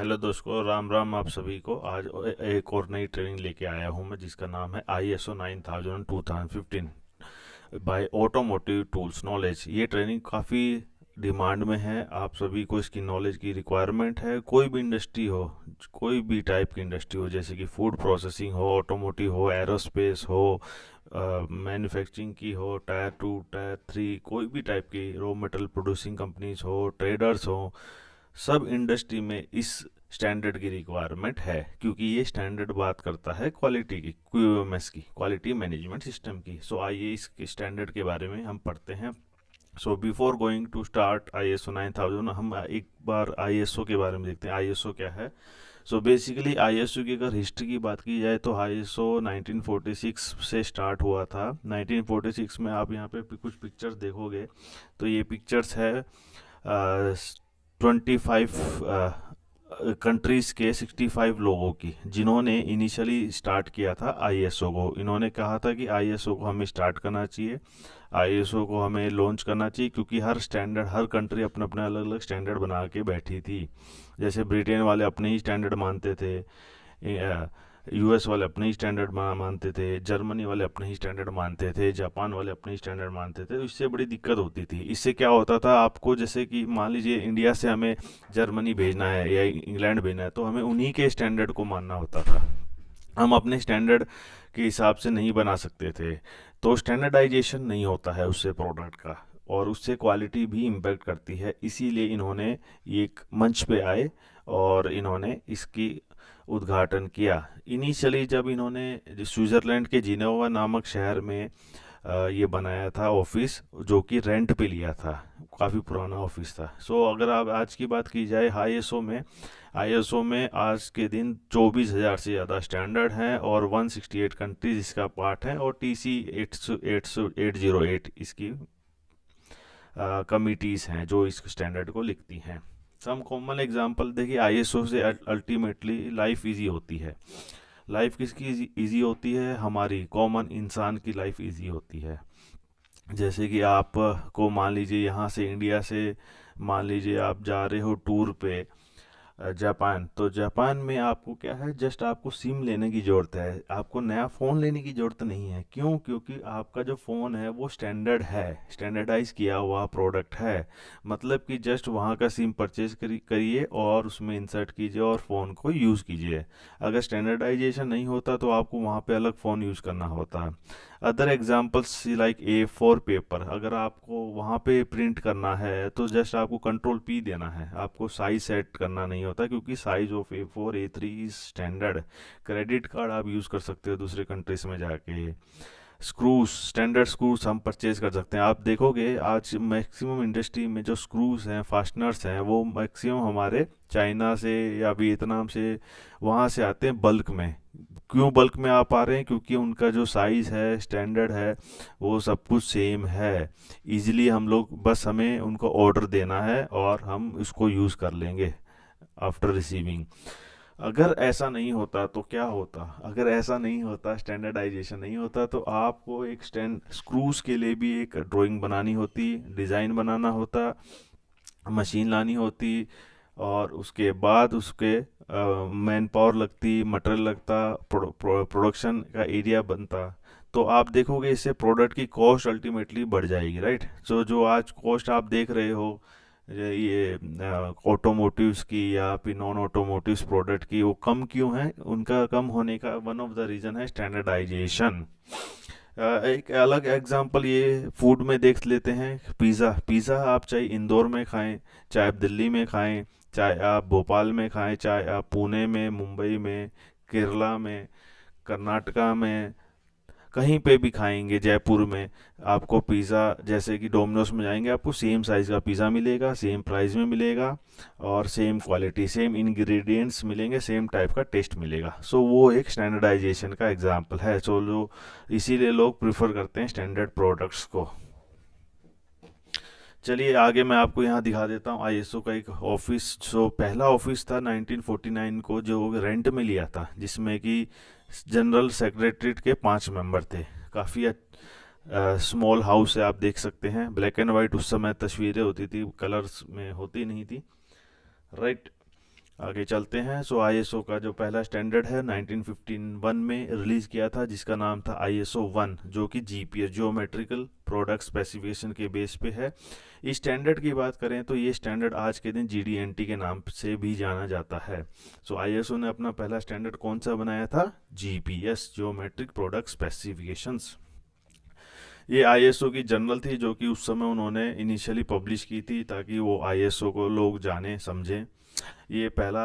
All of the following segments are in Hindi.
हेलो दोस्तों, राम राम आप सभी को। आज एक और नई ट्रेनिंग लेके आया हूँ मैं, जिसका नाम है ISO 9000 2015 by automotive tools knowledge. ये ट्रेनिंग काफ़ी डिमांड में है, आप सभी को इसकी नॉलेज की रिक्वायरमेंट है। कोई भी इंडस्ट्री हो, कोई भी टाइप की इंडस्ट्री हो, जैसे कि फूड प्रोसेसिंग हो, ऑटोमोटिव हो, एरोस्पेस हो, मैन्युफैक्चरिंग की हो, टायर 2 टायर 3, कोई भी टाइप की रॉ मेटल प्रोड्यूसिंग कंपनीज हो, ट्रेडर्स हो, सब इंडस्ट्री में इस स्टैंडर्ड की रिक्वायरमेंट है, क्योंकि ये स्टैंडर्ड बात करता है क्वालिटी की, QMS की, क्वालिटी मैनेजमेंट सिस्टम की। सो आइए इस स्टैंडर्ड के बारे में हम पढ़ते हैं। So before going to start ISO 9000, हम एक बार ISO के बारे में देखते हैं। ISO क्या है? सो बेसिकली ISO की अगर हिस्ट्री की बात की जाए तो ISO 1946 से स्टार्ट हुआ था। 1946 में आप यहाँ पे कुछ पिक्चर्स देखोगे तो ये पिक्चर्स है 25 कंट्रीज़ के 65 लोगों की, जिन्होंने इनिशियली स्टार्ट किया था ISO को। इन्होंने कहा था कि ISO को हमें स्टार्ट करना चाहिए, ISO को हमें लॉन्च करना चाहिए, क्योंकि हर स्टैंडर्ड, हर कंट्री अपने अपने अलग अलग स्टैंडर्ड बना के बैठी थी। जैसे ब्रिटेन वाले अपने ही स्टैंडर्ड मानते थे, US वाले अपने ही स्टैंडर्ड मानते थे, जर्मनी वाले अपने ही स्टैंडर्ड मानते थे, जापान वाले अपने ही स्टैंडर्ड मानते थे। तो इससे बड़ी दिक्कत होती थी। इससे क्या होता था, आपको जैसे कि मान लीजिए इंडिया से हमें जर्मनी भेजना है या इंग्लैंड भेजना है, तो हमें उन्हीं के स्टैंडर्ड को मानना होता था। हम अपने स्टैंडर्ड के हिसाब से नहीं बना सकते थे। तो स्टैंडर्डाइजेशन नहीं होता है उससे प्रोडक्ट का, और उससे क्वालिटी भी इम्पेक्ट करती है। इसीलिए इन्होंने एक मंच पे आए और इन्होंने इसकी उद्घाटन किया। इनिशियली जब इन्होंने स्विट्ज़रलैंड के जिनेवा नामक शहर में ये बनाया था ऑफिस, जो कि रेंट पे लिया था। काफ़ी पुराना ऑफिस था। सो अगर आप आज की बात की जाए, ISO में आज के दिन 24,000 से ज़्यादा स्टैंडर्ड हैं और 168 कंट्रीज इसका पार्ट हैं, और TC 808 इसकी कमिटीज़ हैं जो इस स्टैंडर्ड को लिखती हैं। सम कॉमन एग्जांपल देखिए, ISO से अल्टीमेटली लाइफ इजी होती है। लाइफ किसकी इजी होती है? हमारी कॉमन इंसान की लाइफ इजी होती है। जैसे कि आप को मान लीजिए यहाँ से, इंडिया से मान लीजिए आप जा रहे हो टूर पे जापान। तो जापान में आपको क्या है, जस्ट आपको सिम लेने की ज़रूरत है, आपको नया फ़ोन लेने की ज़रूरत नहीं है। क्यों? क्योंकि आपका जो फ़ोन है वो स्टैंडर्ड है, स्टैंडर्डाइज किया हुआ प्रोडक्ट है। मतलब कि जस्ट वहाँ का सिम परचेज करिए और उसमें इंसर्ट कीजिए और फ़ोन को यूज़ कीजिए। अगर स्टैंडर्डाइजेशन नहीं होता तो आपको वहाँ पे अलग फ़ोन यूज़ करना होता। Other examples like A4 paper, अगर आपको वहाँ पे प्रिंट करना है तो जस्ट आपको कंट्रोल P देना है, आपको साइज सेट करना नहीं होता, क्योंकि size of A4 A3 is standard. Credit card आप यूज़ कर सकते हो दूसरे कंट्रीज में जाके। स्क्रूज, स्टैंडर्ड स्क्रूज हम परचेज कर सकते हैं। आप देखोगे आज मैक्सिमम इंडस्ट्री में जो स्क्रूज हैं, फास्टनर्स हैं, वो मैक्सिमम हमारे चाइना से या वियतनाम से, वहाँ से आते हैं बल्क में। क्यों बल्क में आ पा रहे हैं? क्योंकि उनका जो साइज़ है, स्टैंडर्ड है, वो सब कुछ सेम है। इजीली हम लोग, बस हमें उनको ऑर्डर देना है और हम इसको यूज़ कर लेंगे आफ्टर रिसीविंग। अगर ऐसा नहीं होता तो क्या होता? अगर ऐसा नहीं होता, स्टैंडर्डाइजेशन नहीं होता, तो आपको एक स्टैंड स्क्रूज के लिए भी एक ड्राइंग बनानी होती, डिज़ाइन बनाना होता, मशीन लानी होती, और उसके बाद उसके मैन पावर लगती, मटेरियल लगता, प्रोडक्शन का एरिया बनता। तो आप देखोगे इससे प्रोडक्ट की कॉस्ट अल्टीमेटली बढ़ जाएगी, राइट? सो जो आज कॉस्ट आप देख रहे हो, ये ऑटोमोटिव्स की या फिर नॉन ऑटोमोटिव्स प्रोडक्ट की, वो कम क्यों है? उनका कम होने का वन ऑफ द रीज़न है स्टैंडर्डाइजेशन। एक अलग एग्जांपल ये फूड में देख लेते हैं। पिज़्ज़ा, आप चाहे इंदौर में खाएं, चाहे आप दिल्ली में खाएं, चाहे आप भोपाल में खाएं, चाहे आप पुणे में, मुंबई में, केरला में, कर्नाटका में, कहीं पे भी खाएंगे, जयपुर में, आपको पिज़्ज़ा, जैसे कि डोमिनोज में जाएंगे, आपको सेम साइज़ का पिज़्ज़ा मिलेगा, सेम प्राइस में मिलेगा, और सेम क्वालिटी, सेम इंग्रेडिएंट्स मिलेंगे, सेम टाइप का टेस्ट मिलेगा। सो वो एक स्टैंडर्डाइजेशन का एग्जांपल है। सो जो इसीलिए लोग प्रिफर करते हैं स्टैंडर्ड प्रोडक्ट्स को। चलिए आगे मैं आपको यहाँ दिखा देता हूँ ISO का एक ऑफिस। जो पहला ऑफिस था 1949 को, जो रेंट में लिया था, जिसमें कि जनरल सेक्रेटरीट के 5 मेंबर थे। काफ़ी स्मॉल हाउस है, आप देख सकते हैं। ब्लैक एंड वाइट उस समय तस्वीरें होती थी, कलर्स में होती नहीं थी, राइट? आगे चलते हैं। सो आईएसओ का जो पहला स्टैंडर्ड है 1951 में रिलीज़ किया था, जिसका नाम था आईएसओ 1, जो कि जीपीएस जियोमेट्रिकल प्रोडक्ट स्पेसिफिकेशन के बेस पे है। इस स्टैंडर्ड की बात करें तो ये स्टैंडर्ड आज के दिन जीडीएनटी के नाम से भी जाना जाता है। सो आईएसओ ने अपना पहला स्टैंडर्ड कौन सा बनाया था? GPS geometric product specifications. ये आईएसओ की जर्नल थी, जो कि उस समय उन्होंने इनिशियली पब्लिश की थी ताकि वो आईएसओ को लोग जाने समझें। ये पहला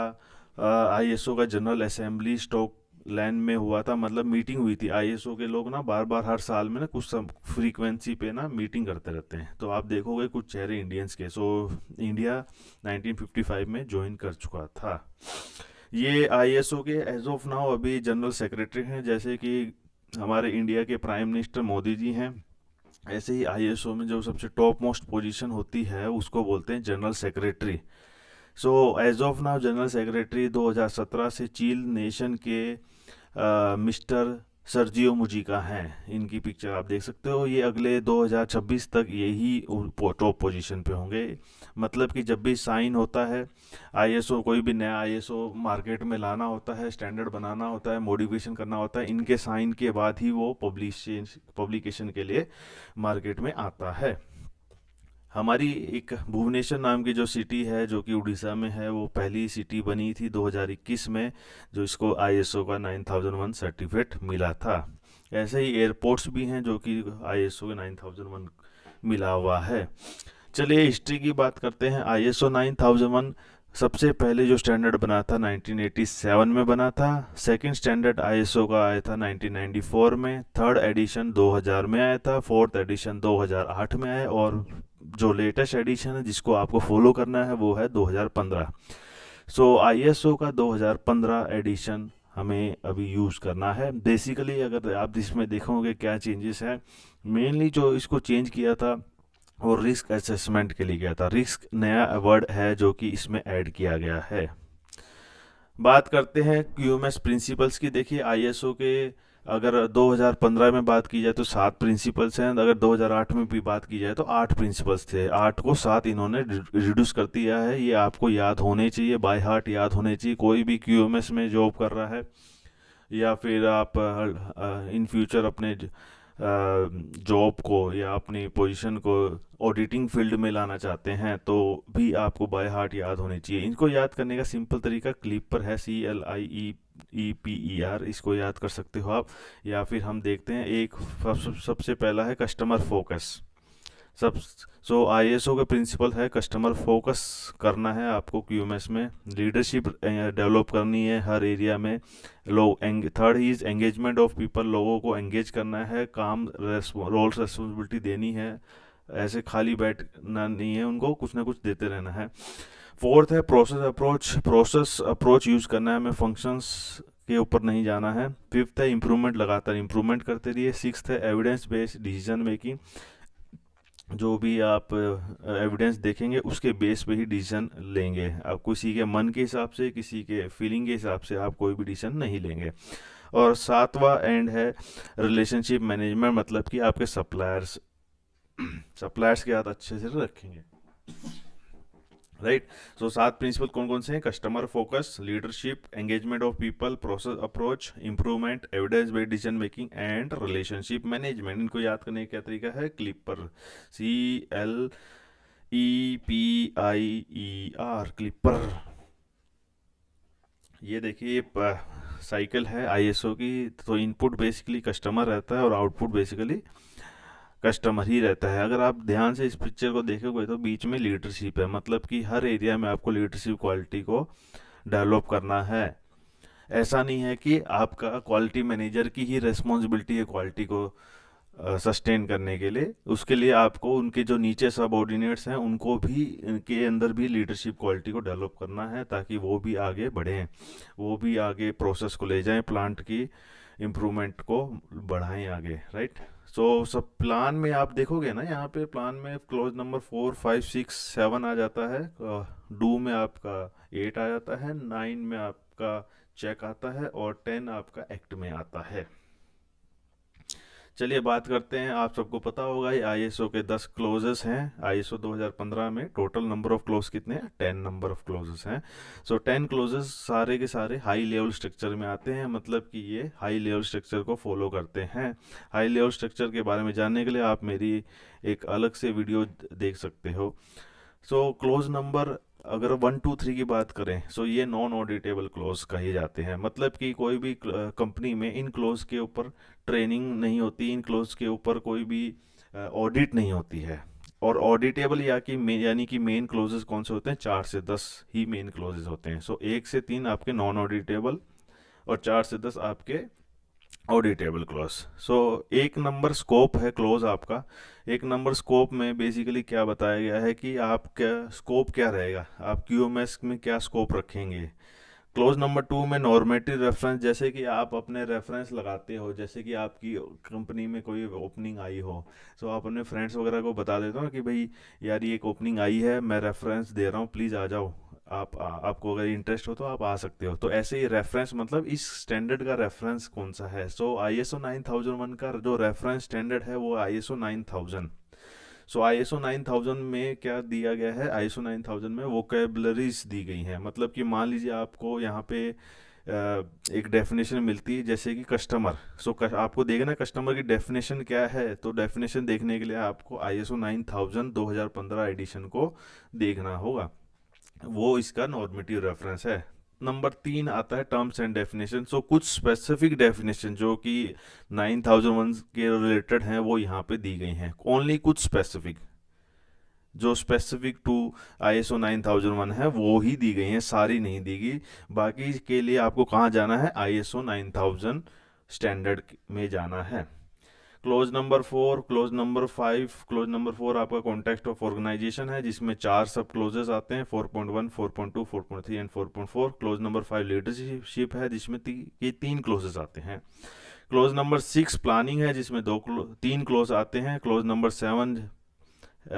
आईएसओ का जनरल असेंबली स्टॉकलैंड में हुआ था, मतलब मीटिंग हुई थी। आईएसओ के लोग ना बार बार हर साल में ना कुछ फ्रीक्वेंसी पे ना मीटिंग करते रहते हैं, तो आप देखोगे कुछ चेहरे इंडियंस के। सो इंडिया 1955 में ज्वाइन कर चुका था। ये आईएसओ के एज ऑफ नाउ अभी जनरल सेक्रेटरी हैं, जैसे कि हमारे इंडिया के प्राइम मिनिस्टर मोदी जी हैं। ऐसे ही आईएसओ में जो सबसे टॉप मोस्ट पोजीशन होती है उसको बोलते हैं general secretary. So as of now general secretary 2017 से चील नेशन के मिस्टर सर्जियो मुजिका हैं। इनकी पिक्चर आप देख सकते हो। ये अगले 2026 तक यही टॉप पोजीशन पे होंगे। मतलब कि जब भी साइन होता है आईएसओ, कोई भी नया आईएसओ मार्केट में लाना होता है, स्टैंडर्ड बनाना होता है, मॉडिफिकेशन करना होता है, इनके साइन के बाद ही वो पब्लिकेशन के लिए मार्केट में आता है। हमारी एक भुवनेश्वर नाम की जो सिटी है, जो कि उड़ीसा में है, वो पहली सिटी बनी थी 2021 में, जो इसको आईएसओ का 9001 सर्टिफिकेट मिला था। ऐसे ही एयरपोर्ट्स भी हैं जो कि आईएसओ के 9001 मिला हुआ है। चलिए हिस्ट्री की बात करते हैं। आईएसओ 9001 सबसे पहले जो स्टैंडर्ड बना था 1987 में बना था। सेकंड स्टैंडर्ड आईएसओ का आया था 1994 में। थर्ड एडिशन 2000 में आया था। फोर्थ एडिशन 2008 में आया, और जो लेटेस्ट एडिशन है जिसको आपको फॉलो करना है वो है 2015। सो आईएसओ का 2015 एडिशन हमें अभी यूज़ करना है। बेसिकली अगर आप इसमें देखोगे क्या चेंजेस हैं, मेनली जो इसको चेंज किया था वो रिस्क असेसमेंट के लिए गया था। रिस्क नया वर्ड है जो कि इसमें ऐड किया गया है। बात करते हैं क्यूएमएस प्रिंसिपल्स की। देखिए आईएसओ के अगर 2015 में बात की जाए तो 7 प्रिंसिपल्स हैं, अगर 2008 में भी बात की जाए तो 8 प्रिंसिपल्स थे। 8 को 7 इन्होंने रिड्यूस कर दिया है। ये आपको याद होने चाहिए, बाय हार्ट याद होने चाहिए। कोई भी क्यूएमएस में जॉब कर रहा है या फिर आप इन फ्यूचर अपने जॉब को या अपनी पोजीशन को ऑडिटिंग फील्ड में लाना चाहते हैं तो भी आपको बाय हार्ट याद होनी चाहिए। इनको याद करने का सिंपल तरीका क्लिपर है, CLIEPER, इसको याद कर सकते हो आप। या फिर हम देखते हैं एक सबसे पहला है कस्टमर फोकस। सब सो आईएसओ का प्रिंसिपल है कस्टमर फोकस करना है आपको क्यूएमएस में। लीडरशिप डेवलप करनी है हर एरिया में। लोग third is engagement of people, लोगों को एंगेज करना है, काम रोल्स रेस्पॉन्सिबिलिटी देनी है, ऐसे खाली बैठना नहीं है, उनको कुछ ना कुछ देते रहना है। फोर्थ है प्रोसेस अप्रोच यूज़ करना है हमें, फंक्शंस के ऊपर नहीं जाना है। फिफ्थ है इम्प्रूवमेंट, लगातार इम्प्रूवमेंट करते रहिए। सिक्स्थ है एविडेंस बेस्ड डिसीजन मेकिंग, जो भी आप एविडेंस देखेंगे उसके बेस पे ही डिसीजन लेंगे। आप किसी के मन के हिसाब से, किसी के फीलिंग के हिसाब से आप कोई भी डिसीजन नहीं लेंगे। और सातवां एंड है रिलेशनशिप मैनेजमेंट, मतलब कि आपके सप्लायर्स के साथ अच्छे से रखेंगे, राइट। सो 7 प्रिंसिपल कौन कौन से हैं? Customer focus, leadership, engagement of people, process approach, improvement, evidence based decision making and relationship management. इनको याद करने का क्या तरीका है? Clipper, CLEPIER, clipper. ये देखिए साइकिल है आईएसओ की। तो इनपुट बेसिकली कस्टमर रहता है और आउटपुट बेसिकली कस्टमर ही रहता है। अगर आप ध्यान से इस पिक्चर को देखोगे तो बीच में लीडरशिप है, मतलब कि हर एरिया में आपको लीडरशिप क्वालिटी को डेवलप करना है। ऐसा नहीं है कि आपका क्वालिटी मैनेजर की ही रिस्पॉन्सिबिलिटी है क्वालिटी को सस्टेन करने के लिए। उसके लिए आपको उनके जो नीचे सबऑर्डिनेट्स हैं उनको भी, इनके अंदर भी लीडरशिप क्वालिटी को डेवलप करना है ताकि वो भी आगे बढ़ें, वो भी आगे प्रोसेस को ले जाएं, प्लांट की इम्प्रूवमेंट को बढ़ाएं आगे, राइट। सो सब प्लान में आप देखोगे ना, यहाँ पे प्लान में क्लोज नंबर 4, 5, 6, 7 आ जाता है। डू में आपका 8 आ जाता है, 9 में आपका चेक आता है और 10 आपका एक्ट में आता है। चलिए बात करते हैं। आप सबको पता होगा ये आईएसओ के 10 क्लोजेस हैं। आईएसओ 2015 में टोटल नंबर ऑफ क्लोज कितने हैं? 10 नंबर ऑफ क्लोजेस हैं। सो 10 क्लोजेस सारे के सारे हाई लेवल स्ट्रक्चर में आते हैं, मतलब कि ये हाई लेवल स्ट्रक्चर को फॉलो करते हैं। हाई लेवल स्ट्रक्चर के बारे में जानने के लिए आप मेरी एक अलग से वीडियो देख सकते हो। सो क्लोज नंबर अगर 1 2 3 की बात करें, सो ये नॉन ऑडिटेबल क्लोज कहे जाते हैं, मतलब कि कोई भी कंपनी में इन क्लोज के ऊपर ट्रेनिंग नहीं होती, इन क्लोज के ऊपर कोई भी ऑडिट नहीं होती है। और ऑडिटेबल यानी कि मेन क्लोजेस कौन से होते हैं? 4 से 10 ही मेन क्लोजेस होते हैं। सो 1 से 3 आपके नॉन ऑडिटेबल और 4 से 10 आपके ऑडिटेबल क्लोज। सो एक नंबर स्कोप है क्लोज आपका। एक नंबर स्कोप में बेसिकली क्या बताया गया है कि आपका स्कोप क्या रहेगा, आप क्यूएमएस में क्या स्कोप रखेंगे। क्लोज नंबर 2 में नॉर्मेटिव रेफरेंस, जैसे कि आप अपने रेफरेंस लगाते हो, जैसे कि आपकी कंपनी में कोई ओपनिंग आई हो, तो आप अपने फ्रेंड्स वगैरह को बता देते हो कि भाई यार ये एक ओपनिंग आई है, मैं रेफरेंस दे रहा हूँ, प्लीज़ आ जाओ। आपको अगर इंटरेस्ट हो तो आप आ सकते हो। तो ऐसे ही रेफरेंस, मतलब इस स्टैंडर्ड का रेफरेंस कौन सा है। सो आईएसओ 9001 का जो रेफरेंस स्टैंडर्ड है वो आईएसओ 9000। सो आईएसओ 9000 में क्या दिया गया है? आईएसओ 9000 में वोकेबलरीज दी गई हैं, मतलब कि मान लीजिए आपको यहाँ पे एक डेफिनेशन मिलती है जैसे कि कस्टमर। आपको देखना कस्टमर की डेफिनेशन क्या है, तो डेफिनेशन देखने के लिए आपको आईएसओ 9000 2015 एडिशन को देखना होगा, वो इसका नॉर्मेटिव रेफरेंस है। नंबर 3 आता है टर्म्स एंड डेफिनेशन। सो कुछ स्पेसिफिक डेफिनेशन जो कि 9001 के रिलेटेड हैं वो यहाँ पे दी गई हैं, ओनली कुछ स्पेसिफिक, जो स्पेसिफिक टू आईएसओ 9001 है वो ही दी गई हैं, सारी नहीं दी गई। बाकी के लिए आपको कहाँ जाना है? आईएसओ 9000 स्टैंडर्ड में जाना है। Clause number 4, close number 5। Close number 4 आपका कॉन्टेक्स्ट ऑफ ऑर्गेनाइजेशन है, जिसमें 4 सब क्लोजेस आते हैं, 4.1, 4.2, 4.3 एंड 4.4। क्लोज नंबर 5 लीडरशिप है, जिसमें ये 3 क्लोजेस आते हैं। क्लोज नंबर 6 प्लानिंग है, जिसमें 3 क्लोज आते हैं। क्लोज नंबर 7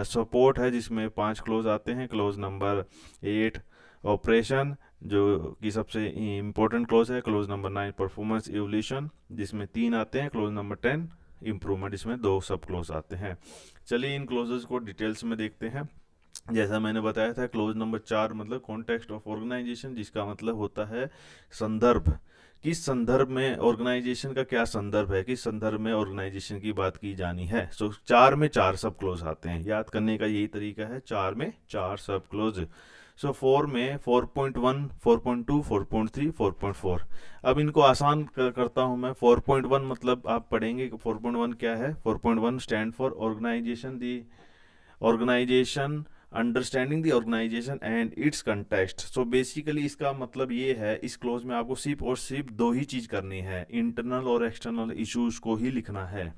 सपोर्ट है, जिसमें 5 क्लोज आते हैं। क्लोज नंबर 8 ऑपरेशन, जो कि सबसे इम्पोर्टेंट क्लोज है। क्लोज नंबर 9 परफॉर्मेंस इवोल्यूशन, जिसमें 3 आते हैं। क्लोज नंबर 10 इम्प्रूवमेंट, इसमें 2 सब क्लोज आते हैं। चलिए इन क्लोजेस को डिटेल्स में देखते हैं। जैसा मैंने बताया था, क्लोज नंबर 4 मतलब कॉन्टेक्स्ट ऑफ ऑर्गेनाइजेशन, जिसका मतलब होता है संदर्भ। किस संदर्भ में ऑर्गेनाइजेशन का क्या संदर्भ है, किस संदर्भ में ऑर्गेनाइजेशन की बात की जानी है। सो 4 में 4 सब क्लोज आते हैं, याद करने का यही तरीका है, 4 में 4 सब क्लोज। सो 4 में 4.1, 4.2, 4.3, 4.4। अब इनको आसान करता हूं मैं। 4.1 मतलब आप पढ़ेंगे 4.1 क्या है। 4.1 stand for organisation, the organisation, understanding the organisation and its context. So basically इसका मतलब ये है, इस क्लोज में आपको सिर्फ और सिर्फ 2 ही चीज़ करनी है, इंटरनल और एक्सटर्नल इश्यूज को ही लिखना है।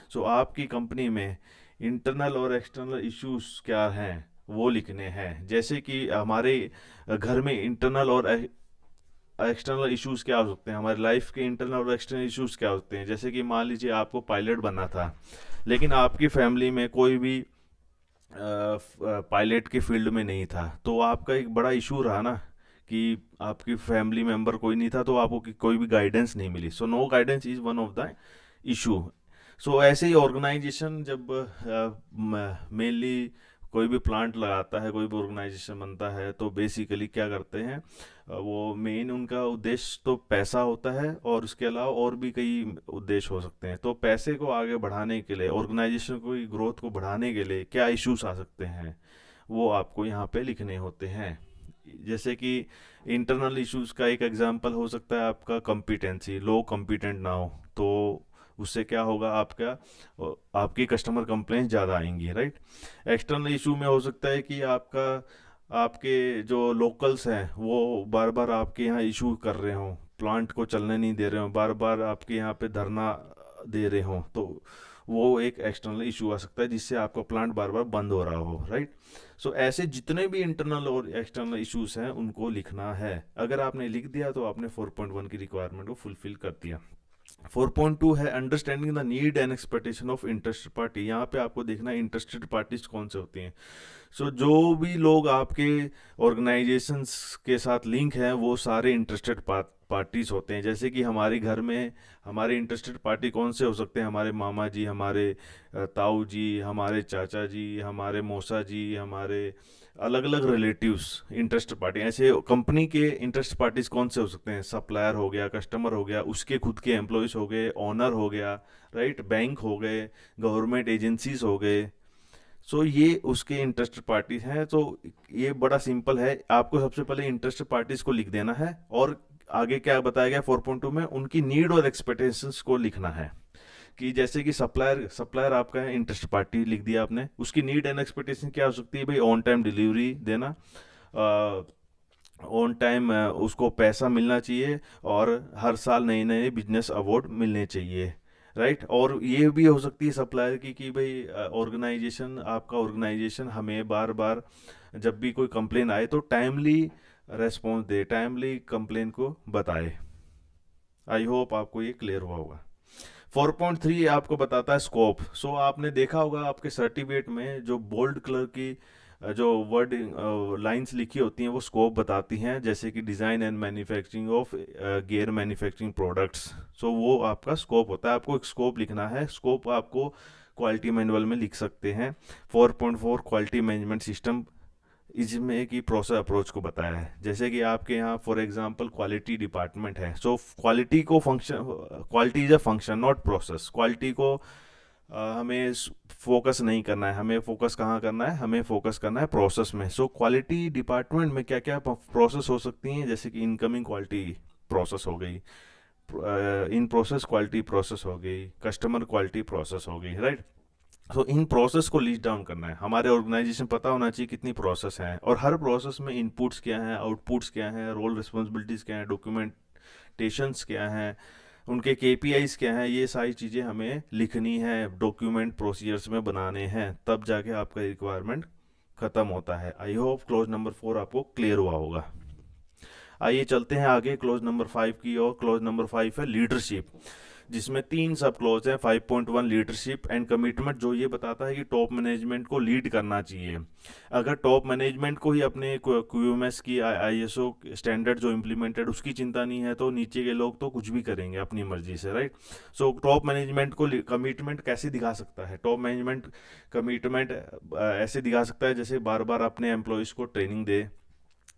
सो आपकी कंपनी में इंटरनल और एक्सटर्नल इश्यूज क्या हैं वो लिखने हैं। जैसे कि हमारे घर में इंटरनल और एक्सटर्नल इश्यूज क्या हो सकते हैं, हमारी लाइफ के इंटरनल और एक्सटर्नल इश्यूज क्या होते हैं। जैसे कि मान लीजिए आपको पायलट बनना था, लेकिन आपकी फैमिली में कोई भी पायलट के फील्ड में नहीं था, तो आपका एक बड़ा इशू रहा ना कि आपकी फैमिली मेंबर कोई नहीं था, तो आपको कोई भी गाइडेंस नहीं मिली। So no guidance is one of the issue. So ऐसे ही ऑर्गेनाइजेशन जब मेनली कोई भी प्लांट लगाता है, कोई भी ऑर्गेनाइजेशन बनता है, तो बेसिकली क्या करते हैं, वो मेन उनका उद्देश्य तो पैसा होता है, और उसके अलावा और भी कई उद्देश्य हो सकते हैं। तो पैसे को आगे बढ़ाने के लिए, ऑर्गेनाइजेशन की ग्रोथ को बढ़ाने के लिए क्या इश्यूज आ सकते हैं, वो आपको यहाँ पे लिखने होते हैं। जैसे कि इंटरनल इश्यूज का एक एग्जांपल हो सकता है आपका कॉम्पिटेंसी, लो कॉम्पिटेंट ना हो, तो उससे क्या होगा, आपकी कस्टमर कंप्लेंट ज़्यादा आएंगी, राइट। एक्सटर्नल इशू में हो सकता है कि आपके जो लोकल्स हैं वो बार बार आपके यहाँ इशू कर रहे हों, प्लांट को चलने नहीं दे रहे हों, बार बार आपके यहाँ पे धरना दे रहे हों, तो वो एक एक्सटर्नल इशू आ सकता है जिससे आपका प्लांट बार बार बंद हो रहा हो, राइट। सो ऐसे जितने भी इंटरनल और एक्सटर्नल इश्यूज हैं उनको लिखना है। अगर आपने लिख दिया तो आपने 4.1 की रिक्वायरमेंट को फुलफिल कर दिया। 4.2 है understanding the need and expectation of interested party. यहाँ पे आपको देखना है इंटरेस्टेड पार्टीज कौन से होती हैं। जो भी लोग आपके ऑर्गेनाइजेशंस के साथ लिंक हैं वो सारे इंटरेस्टेड पार्टीज होते हैं। जैसे कि हमारे घर में हमारे इंटरेस्टेड पार्टी कौन से हो सकते हैं, हमारे मामा जी, हमारे ताऊ जी, हमारे चाचा जी, हमारे मौसा जी, हमारे अलग अलग रिलेटिव्स इंटरेस्टेड पार्टी। ऐसे कंपनी के इंटरेस्ट पार्टीज कौन से हो सकते हैं, सप्लायर हो गया, कस्टमर हो गया, उसके खुद के एम्प्लॉयज़ हो गए, ओनर हो गया, राइट, बैंक हो गए, गवर्नमेंट एजेंसीज हो गए। ये उसके इंटरेस्टेड पार्टीज हैं। ये बड़ा सिंपल है, आपको सबसे पहले इंटरेस्टेड पार्टीज को लिख देना है और आगे क्या बताया गया 4.2 में, उनकी नीड और एक्सपेक्टेशंस को लिखना है। कि जैसे कि सप्लायर सप्लायर आपका है, इंटरेस्ट पार्टी लिख दिया आपने, उसकी नीड एंड एक्सपेक्टेशन क्या हो सकती है भाई, ऑन टाइम डिलीवरी देना, ऑन टाइम उसको पैसा मिलना चाहिए, और हर साल नए नए बिजनेस अवार्ड मिलने चाहिए, राइट। और ये भी हो सकती है सप्लायर की कि भाई ऑर्गेनाइजेशन, आपका ऑर्गेनाइजेशन हमें बार बार जब भी कोई कंप्लेन आए तो टाइमली रेस्पॉन्स दे, टाइमली कंप्लेन को बताए। आई होप आपको ये क्लियर हुआ होगा। 4.3 आपको बताता है स्कोप। आपने देखा होगा आपके सर्टिफिकेट में जो बोल्ड कलर की जो वर्ड लाइंस लिखी होती हैं वो स्कोप बताती हैं, जैसे कि design and manufacturing of gear manufacturing products. वो आपका स्कोप होता है, आपको एक स्कोप लिखना है। स्कोप आपको क्वालिटी मैनुअल में लिख सकते हैं। 4.4 क्वालिटी मैनेजमेंट सिस्टम, इसमें की प्रोसेस अप्रोच को बताया है। जैसे कि आपके यहाँ फॉर एग्जांपल क्वालिटी डिपार्टमेंट है, क्वालिटी को function, quality is a function not process. Quality को हमें फोकस नहीं करना है, हमें फोकस कहाँ करना है, हमें फोकस करना है प्रोसेस में। क्वालिटी डिपार्टमेंट में क्या क्या प्रोसेस हो सकती हैं, जैसे कि इनकमिंग क्वालिटी प्रोसेस हो गई, इन प्रोसेस क्वालिटी प्रोसेस हो गई, कस्टमर क्वालिटी प्रोसेस हो गई, राइट। इन प्रोसेस को लिस्ट डाउन करना है। हमारे ऑर्गेनाइजेशन पता होना चाहिए कितनी प्रोसेस हैं, और हर प्रोसेस में इनपुट्स क्या हैं, आउटपुट्स क्या हैं, रोल रिस्पॉन्सिबिलिटीज़ क्या हैं, डॉक्यूमेंटेशंस क्या हैं, उनके केपीआईज क्या हैं, ये सारी चीज़ें हमें लिखनी है, डॉक्यूमेंट प्रोसीजर्स में बनाने हैं, तब जाके आपका रिक्वायरमेंट ख़त्म होता है। आई होप क्लोज नंबर 4 आपको क्लियर हुआ होगा। आइए चलते हैं आगे क्लोज नंबर 5 की ओर। क्लोज नंबर 5 है लीडरशिप, जिसमें 3 सब क्लोज हैं। 5.1 लीडरशिप एंड कमिटमेंट, जो ये बताता है कि टॉप मैनेजमेंट को लीड करना चाहिए। अगर टॉप मैनेजमेंट को ही अपने क्यूएमएस की आईएसओ स्टैंडर्ड जो इम्प्लीमेंटेड उसकी चिंता नहीं है, तो नीचे के लोग तो कुछ भी करेंगे अपनी मर्जी से, राइट। टॉप मैनेजमेंट को कमिटमेंट कैसे दिखा सकता है, टॉप मैनेजमेंट कमिटमेंट ऐसे दिखा सकता है जैसे बार बार अपने एम्प्लॉयज़ को ट्रेनिंग दे,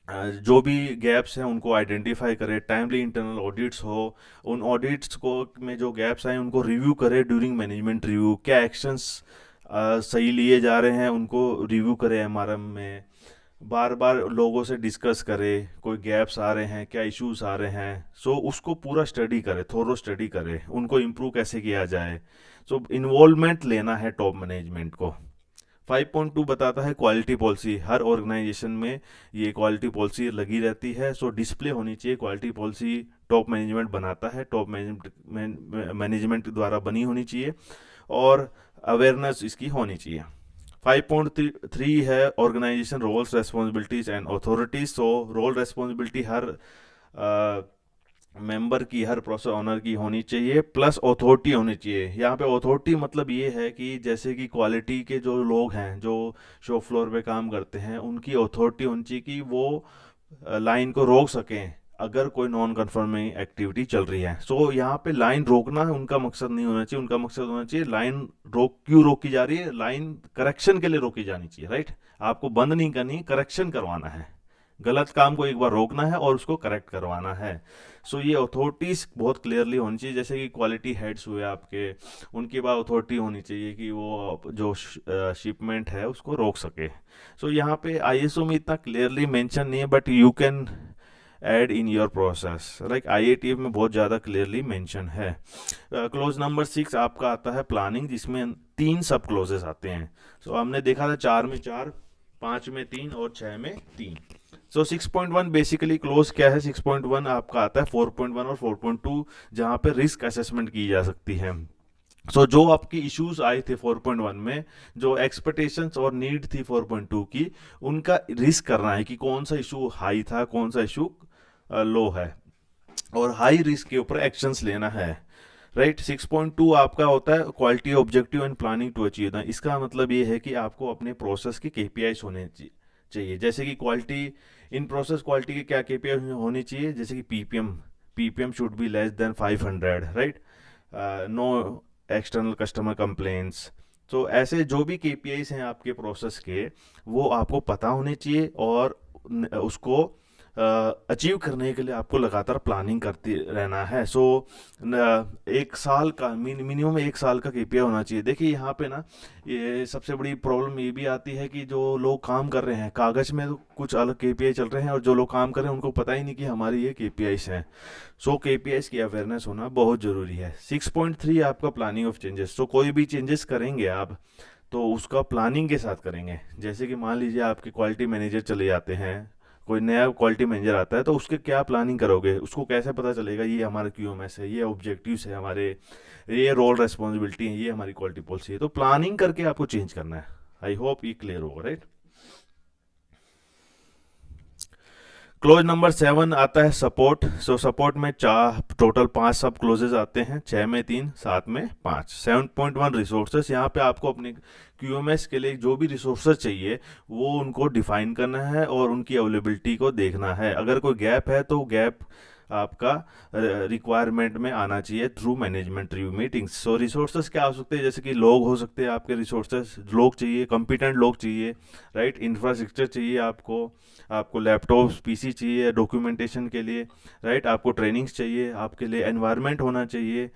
जो भी गैप्स हैं उनको आइडेंटिफाई करे, टाइमली इंटरनल ऑडिट्स हो, उन ऑडिट्स को में जो गैप्स आए उनको रिव्यू करे ड्यूरिंग मैनेजमेंट रिव्यू, क्या एक्शंस सही लिए जा रहे हैं उनको रिव्यू करे एमआरएम में, बार बार लोगों से डिस्कस करे कोई गैप्स आ रहे हैं, क्या इश्यूज आ रहे हैं, उसको पूरा स्टडी करे, थोरो स्टडी करे, उनको इम्प्रूव कैसे किया जाए। इन्वॉल्वमेंट लेना है टॉप मैनेजमेंट को। 5.2 बताता है क्वालिटी पॉलिसी, हर ऑर्गेनाइजेशन में ये क्वालिटी पॉलिसी लगी रहती है। डिस्प्ले होनी चाहिए क्वालिटी पॉलिसी, टॉप मैनेजमेंट बनाता है, टॉप मैनेजमेंट द्वारा बनी होनी चाहिए, और अवेयरनेस इसकी होनी चाहिए। 5.3 है organisation roles responsibilities and authorities. Role responsibility हर मेंबर की, हर प्रोसेस ऑनर की होनी चाहिए, प्लस अथॉरिटी होनी चाहिए। यहाँ पे अथॉरिटी मतलब ये है कि जैसे कि क्वालिटी के जो लोग हैं जो शॉप फ्लोर पे काम करते हैं, उनकी अथॉरिटी होनी चाहिए कि वो लाइन को रोक सकें अगर कोई नॉन कंफर्मिंग एक्टिविटी चल रही है। यहाँ पे लाइन रोकना है उनका मकसद नहीं होना चाहिए, उनका मकसद होना चाहिए लाइन क्यों रोकी जा रही है, लाइन करेक्शन के लिए रोकी जानी चाहिए, राइट। आपको बंद नहीं करनी, करेक्शन करवाना है, गलत काम को एक बार रोकना है और उसको करेक्ट करवाना है। ये अथॉरिटीज बहुत क्लियरली होनी चाहिए, जैसे कि क्वालिटी हेड्स हुए आपके, उनके पास अथॉरिटी होनी चाहिए कि वो जो शिपमेंट है उसको रोक सके। यहाँ पे आईएसओ में इतना क्लियरली मेंशन नहीं है, but you can add in your process, like IATF में बहुत ज़्यादा क्लियरली मेंशन है। क्लोज नंबर 6 आपका आता है प्लानिंग, जिसमें 3 सब क्लोजेस आते हैं। हमने देखा था 4 में 4, 5 में 3 और 6 में 3। 6.1 बेसिकली क्लोज क्या है, 6.1 आपका आता है 4.1 और 4.2, जहाँ पे रिस्क असेसमेंट की जा सकती है। जो आपकी इश्यूज आए थे 4.1 में, जो एक्सपेक्टेशंस और नीड थी 4.2 की, उनका रिस्क करना है कि कौन सा इशू हाई था, कौन सा इशू लो है, और हाई रिस्क के ऊपर एक्शंस लेना है। राइट। 6.2 आपका होता है quality objective and planning to achieve the. इसका मतलब ये है कि आपको अपने प्रोसेस की केपीआईज होने चाहिए। जैसे कि क्वालिटी, इन प्रोसेस क्वालिटी के क्या केपीआई होनी चाहिए, जैसे कि PPM, PPM should be less than 500, right. No external customer complaints. तो ऐसे जो भी केपीआईज हैं आपके प्रोसेस के, वो आपको पता होने चाहिए, और उसको अचीव करने के लिए आपको लगातार प्लानिंग करती रहना है। सो एक साल का मिनिमम एक साल का केपीआई होना चाहिए। देखिए यहाँ पे ना, ये सबसे बड़ी प्रॉब्लम ये भी आती है कि जो लोग काम कर रहे हैं कागज में तो कुछ अलग केपीआई चल रहे हैं, और जो लोग काम कर रहे हैं उनको पता ही नहीं कि हमारी ये केपीआईस हैं। सो केपीआईस की अवेयरनेस होना बहुत ज़रूरी है। 6.3 आपका प्लानिंग ऑफ चेंजेस। तो कोई भी चेंजेस करेंगे आप, तो उसका प्लानिंग के साथ करेंगे। जैसे कि मान लीजिए आपके क्वालिटी मैनेजर चले जाते हैं, कोई नया क्वालिटी मैनेजर आता है, तो उसके क्या प्लानिंग करोगे, उसको कैसे पता चलेगा ये हमारा क्यूएमएस है, ये ऑब्जेक्टिव्स है हमारे, ये रोल रेस्पॉन्सिबिलिटी है, ये हमारी क्वालिटी पॉलिसी है। तो प्लानिंग करके आपको चेंज करना है। आई होप ये क्लियर होगा, राइट। क्लोज नंबर 7 आता है सपोर्ट। सो सपोर्ट में चार टोटल 5 सब क्लोजेज आते हैं, 6 में 3, 7 में 5। 7.1 रिसोर्सेस। यहाँ पे आपको अपने क्यूएमएस के लिए जो भी रिसोर्सेज चाहिए वो उनको डिफाइन करना है और उनकी अवेलेबिलिटी को देखना है। अगर कोई गैप है तो गैप आपका रिक्वायरमेंट में आना चाहिए थ्रू मैनेजमेंट रिव्यू मीटिंग्स। सो रिसोर्सेज क्या हो सकते हैं, जैसे कि लोग हो सकते हैं आपके रिसोर्सेज, लोग चाहिए, कॉम्पिटेंट लोग चाहिए, राइट। इंफ्रास्ट्रक्चर चाहिए आपको, आपको लैपटॉप्स पीसी चाहिए डॉक्यूमेंटेशन के लिए, राइट। आपको ट्रेनिंग्स चाहिए, आपके लिए एनवायरनमेंट होना चाहिए।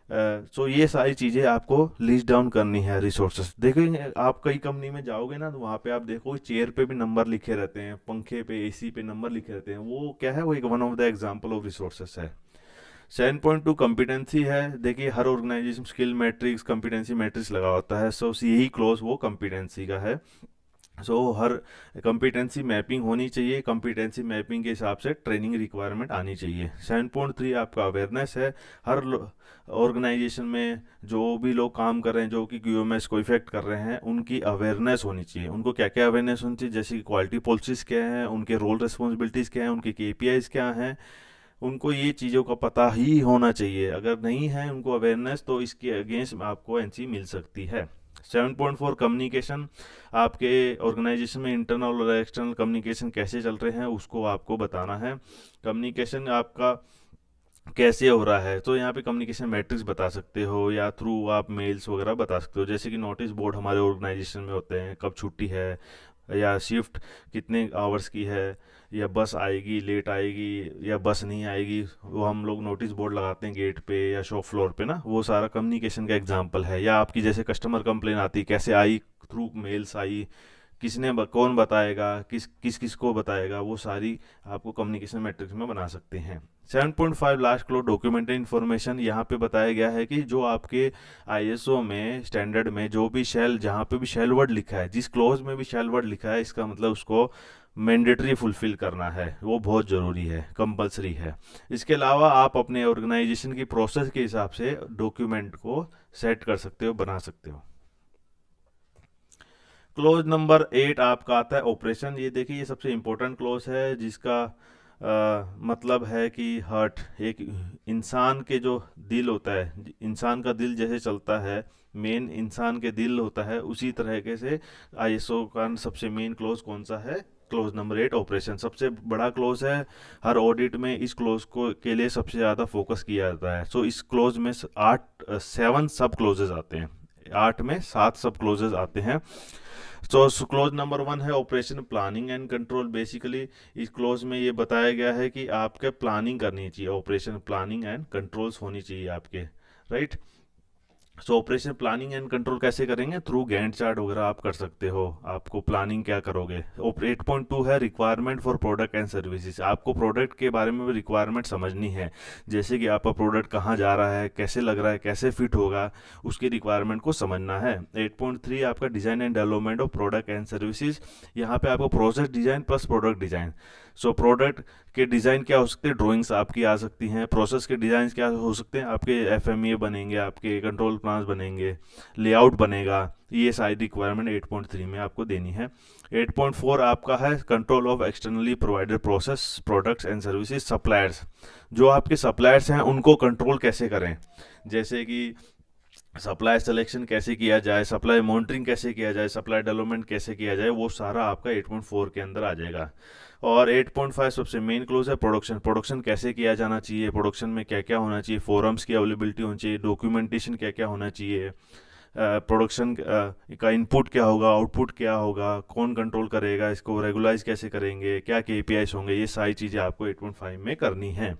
सो ये सारी चीज़ें आपको लिस्ट डाउन करनी है रिसोर्सेज। देखेंगे आप कई कंपनी में जाओगे ना, तो वहाँ पे आप देखोगे चेयर पे भी नंबर लिखे रहते हैं, पंखे पे, एसी पे नंबर लिखे रहते हैं। वो क्या है, वो एक one of the example of resources है। 7.2 कॉम्पिटेंसी है। देखिए हर organisation skill matrix, competency matrix लगा होता है। सो यही क्लोज वो कॉम्पिटेंसी का है। सो हर कॉम्पिटेंसी मैपिंग होनी चाहिए, कॉम्पिटेंसी मैपिंग के हिसाब से ट्रेनिंग रिक्वायरमेंट आनी चाहिए। 7.3 आपका अवेयरनेस है। हर ऑर्गेनाइजेशन में जो भी लोग काम कर रहे हैं, जो कि क्यूएमएस को इफेक्ट कर रहे हैं, उनकी अवेयरनेस होनी चाहिए। उनको क्या क्या अवेयरनेस होनी चाहिए, जैसे कि क्वालिटी पॉलिसीज क्या हैं, उनके रोल रिस्पॉन्सिबिलिटीज़ क्या हैं, उनके केपीआईज क्या हैं, उनको ये चीज़ों का पता ही होना चाहिए। अगर नहीं है उनको अवेयरनेस, तो इसके अगेंस्ट आपको एनसी मिल सकती है। 7.4 कम्युनिकेशन। आपके ऑर्गेनाइजेशन में इंटरनल और एक्सटर्नल कम्युनिकेशन कैसे चल रहे हैं उसको आपको बताना है। कम्युनिकेशन आपका कैसे हो रहा है, तो यहाँ पे कम्युनिकेशन मैट्रिक्स बता सकते हो, या थ्रू आप मेल्स वगैरह बता सकते हो। जैसे कि नोटिस बोर्ड हमारे ऑर्गेनाइजेशन में होते हैं, कब छुट्टी है, या शिफ्ट कितने आवर्स की है, या बस आएगी लेट आएगी या बस नहीं आएगी, वो हम लोग नोटिस बोर्ड लगाते हैं गेट पे या शॉप फ्लोर पे ना। वो सारा कम्युनिकेशन का एग्जांपल है। या आपकी जैसे कस्टमर कंप्लेन आती कैसे आई, थ्रू मेल्स आई, किसने कौन बताएगा, किस किस किस को बताएगा, वो सारी आपको कम्युनिकेशन मैट्रिक्स में बना सकते हैं। 7.5 लास्ट क्लोज डॉक्यूमेंट्री इन्फॉर्मेशन। यहाँ पे बताया गया है कि जो आपके आईएसओ में स्टैंडर्ड में जो भी शेल, जहाँ पे भी शेल वर्ड लिखा है, जिस क्लोज में भी शेल वर्ड लिखा है, इसका मतलब उसको मैंडेटरी फुलफिल करना है, वो बहुत ज़रूरी है, कंपलसरी है। इसके अलावा आप अपने ऑर्गेनाइजेशन की प्रोसेस के हिसाब से डॉक्यूमेंट को सेट कर सकते हो, बना सकते हो। क्लोज नंबर 8 आपका आता है ऑपरेशन। ये देखिए ये सबसे इम्पोर्टेंट क्लोज है, जिसका मतलब है कि हार्ट, एक इंसान के जो दिल होता है, इंसान का दिल जैसे चलता है, मेन इंसान के दिल होता है, उसी तरीके से आईएसओ का सबसे मेन क्लोज कौन सा है, क्लोज नंबर 8 ऑपरेशन सबसे बड़ा क्लोज है। हर ऑडिट में इस क्लोज को के लिए सबसे ज़्यादा फोकस किया जाता है। सो इस क्लोज में 7 सब क्लोजेज आते हैं, 8 में 7 सब क्लोजेज आते हैं। तो क्लोज नंबर 1 है operation planning and control. Basically इस क्लोज में ये बताया गया है कि आपके प्लानिंग करनी चाहिए, ऑपरेशन प्लानिंग एंड कंट्रोल्स होनी चाहिए आपके, right. So operation planning and control कैसे करेंगे, थ्रू गैंट चार्ट वगैरह आप कर सकते हो। आपको प्लानिंग क्या करोगे। 8.2 है requirement for product and services. आपको प्रोडक्ट के बारे में भी रिक्वायरमेंट समझनी है, जैसे कि आपका प्रोडक्ट कहाँ जा रहा है, कैसे लग रहा है, कैसे फिट होगा, उसकी रिक्वायरमेंट को समझना है। 8.3 आपका design and development of product and services. यहाँ पे आपको process design plus product design. So product के डिज़ाइन क्या हो सकते हैं, ड्राइंग्स आपकी आ सकती हैं, प्रोसेस के डिज़ाइन क्या हो सकते हैं, आपके एफएमईए बनेंगे, आपके कंट्रोल प्लान्स बनेंगे, लेआउट बनेगा। ये सारी रिक्वायरमेंट 8.3 में आपको देनी है। 8.4 आपका है control of externally provided process products and services suppliers. जो आपके सप्लायर्स हैं उनको कंट्रोल कैसे करें, जैसे कि सप्लाई सिलेक्शन कैसे किया जाए, सप्लाई मॉनिटरिंग कैसे किया जाए, सप्लाई डेवलपमेंट कैसे किया जाए, वो सारा आपका 8.4 के अंदर आ जाएगा। और 8.5 सबसे मेन क्लोज है प्रोडक्शन। प्रोडक्शन कैसे किया जाना चाहिए, प्रोडक्शन में क्या क्या होना चाहिए, फोरम्स की अवेलेबिलिटी होनी चाहिए, डॉक्यूमेंटेशन क्या क्या होना चाहिए, प्रोडक्शन का इनपुट क्या होगा, आउटपुट क्या होगा, कौन कंट्रोल करेगा, इसको रेगुलाइज कैसे करेंगे, क्या केपीआईस होंगे, ये सारी चीज़ें आपको 8.5 में करनी है।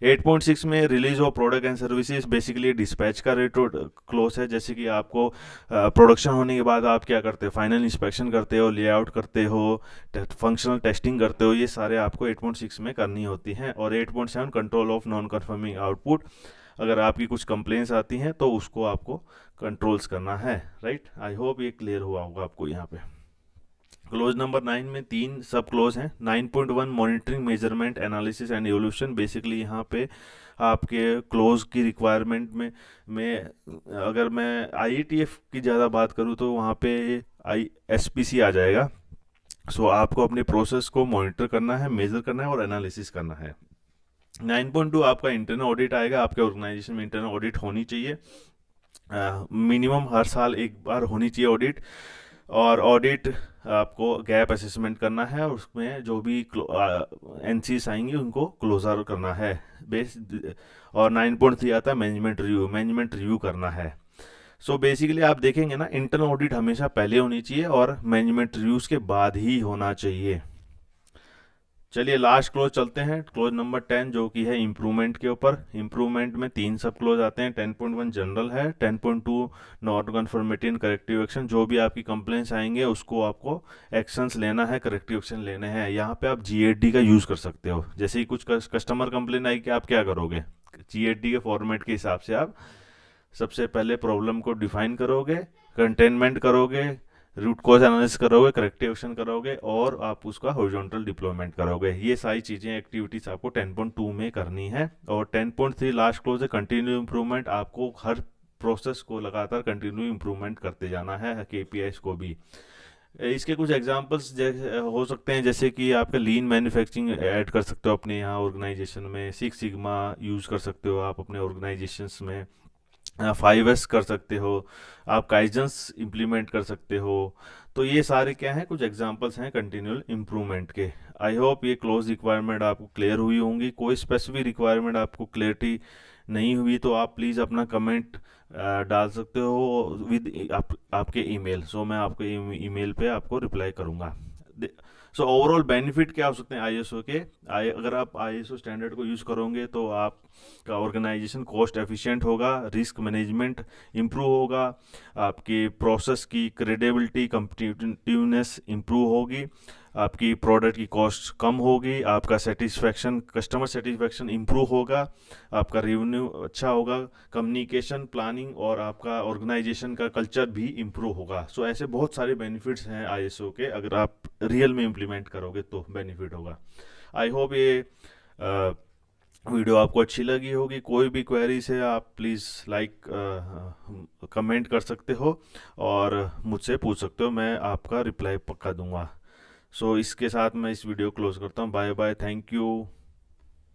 8.6 में release of product and services basically dispatch का रेट क्लोज है। जैसे कि आपको प्रोडक्शन होने के बाद आप क्या करते हो, फाइनल इंस्पेक्शन करते हो, लेआउट करते हो, फंक्शनल टेस्टिंग करते हो, ये सारे आपको 8.6 में करनी होती हैं। और 8.7 control of non confirming output, अगर आपकी कुछ कंप्लेंट्स आती हैं तो उसको आपको कंट्रोल्स करना है, राइट। आई होप ये क्लियर हुआ होगा आपको यहाँ पे। क्लोज नंबर 9 में 3 सब क्लोज हैं। 9.1 monitoring measurement analysis and evolution, basically यहाँ पे आपके क्लोज की रिक्वायरमेंट में अगर मैं आईईटीएफ की ज़्यादा बात करूँ तो वहाँ पे एसपीसी आ जाएगा। सो आपको अपने प्रोसेस को मॉनिटर करना है, मेजर करना है और एनालिसिस करना है। 9.2 आपका इंटरनल ऑडिट आएगा। आपके ऑर्गेनाइजेशन में इंटरनल ऑडिट होनी चाहिए, मिनिमम हर साल एक बार होनी चाहिए ऑडिट। और ऑडिट आपको गैप असेसमेंट करना है और उसमें जो भी एनसीस आएंगे उनको क्लोजर करना है बेस। और 9.3 आता है मैनेजमेंट रिव्यू, मैनेजमेंट रिव्यू करना है। सो बेसिकली आप देखेंगे ना, इंटरनल ऑडिट हमेशा पहले होनी चाहिए और मैनेजमेंट रिव्यूज के बाद ही होना चाहिए। चलिए लास्ट क्लोज चलते हैं, क्लोज नंबर 10 जो कि है इम्प्रूवमेंट के ऊपर। इम्प्रूवमेंट में 3 सब क्लोज आते हैं। 10.1 जनरल है, 10.2 non conformity and corrective action, जो भी आपकी कंप्लेंट्स आएंगे उसको आपको एक्शंस लेना है, करेक्टिव एक्शन लेने हैं। यहाँ पे आप जीएडी का यूज़ कर सकते हो। जैसे ही कुछ कस्टमर कंप्लेन आई कि आप क्या करोगे, जीएडी के फॉर्मेट के हिसाब से आप सबसे पहले प्रॉब्लम को डिफाइन करोगे, कंटेनमेंट करोगे, रूट कॉज एनालिसिस करोगे, करेक्टिव एक्शन करोगे और आप उसका हॉरिजॉन्टल डिप्लॉयमेंट करोगे। ये सारी चीज़ें एक्टिविटीज़ आपको 10.2 में करनी है। और 10.3 लास्ट क्लोज है कंटिन्यू इम्प्रूवमेंट। आपको हर प्रोसेस को लगातार कंटिन्यू इम्प्रूवमेंट करते जाना है, केपीआईस को भी। इसके कुछ एग्जांपल्स हो सकते हैं, जैसे कि आपका लीन मैन्युफैक्चरिंग ऐड कर सकते हो अपने यहाँ ऑर्गेनाइजेशन में, 6 सिग्मा यूज़ कर सकते हो आप अपने ऑर्गेनाइजेशंस में, 5S कर सकते हो आप, काइजन्स इम्प्लीमेंट कर सकते हो। तो ये सारे क्या हैं, कुछ एग्जांपल्स हैं कंटिन्यूअल इम्प्रूवमेंट के। आई होप ये क्लोज रिक्वायरमेंट आपको क्लियर हुई होंगी। कोई स्पेसिफिक रिक्वायरमेंट आपको क्लियरिटी नहीं हुई तो आप प्लीज़ अपना कमेंट डाल सकते हो विद आपके ईमेल। सो मैं आपके ईमेल पे आपको रिप्लाई करूँगा। सो ओवरऑल बेनिफिट क्या हो सकते हैं आईएसओ के, अगर आप आईएसओ स्टैंडर्ड को यूज़ करोगे तो आपका ऑर्गेनाइजेशन कॉस्ट एफिशिएंट होगा, रिस्क मैनेजमेंट इम्प्रूव होगा, आपकी प्रोसेस की क्रेडिबिलिटी कम्पिटिटिवनेस इम्प्रूव होगी, आपकी प्रोडक्ट की कॉस्ट कम होगी, आपका सेटिस्फैक्शन, कस्टमर सेटिस्फैक्शन इम्प्रूव होगा, आपका रेवेन्यू अच्छा होगा, कम्युनिकेशन प्लानिंग और आपका ऑर्गेनाइजेशन का कल्चर भी इम्प्रूव होगा। सो ऐसे बहुत सारे बेनिफिट्स हैं आईएसओ के, अगर आप रियल में इम्प्लीमेंट करोगे तो बेनिफिट होगा। आई होप ये वीडियो आपको अच्छी लगी होगी। कोई भी क्वेरीज है आप प्लीज़ कमेंट कर सकते हो और मुझसे पूछ सकते हो, मैं आपका रिप्लाई पक्का दूंगा। सो इसके साथ मैं इस वीडियो क्लोज करता हूँ। Bye bye, thank you.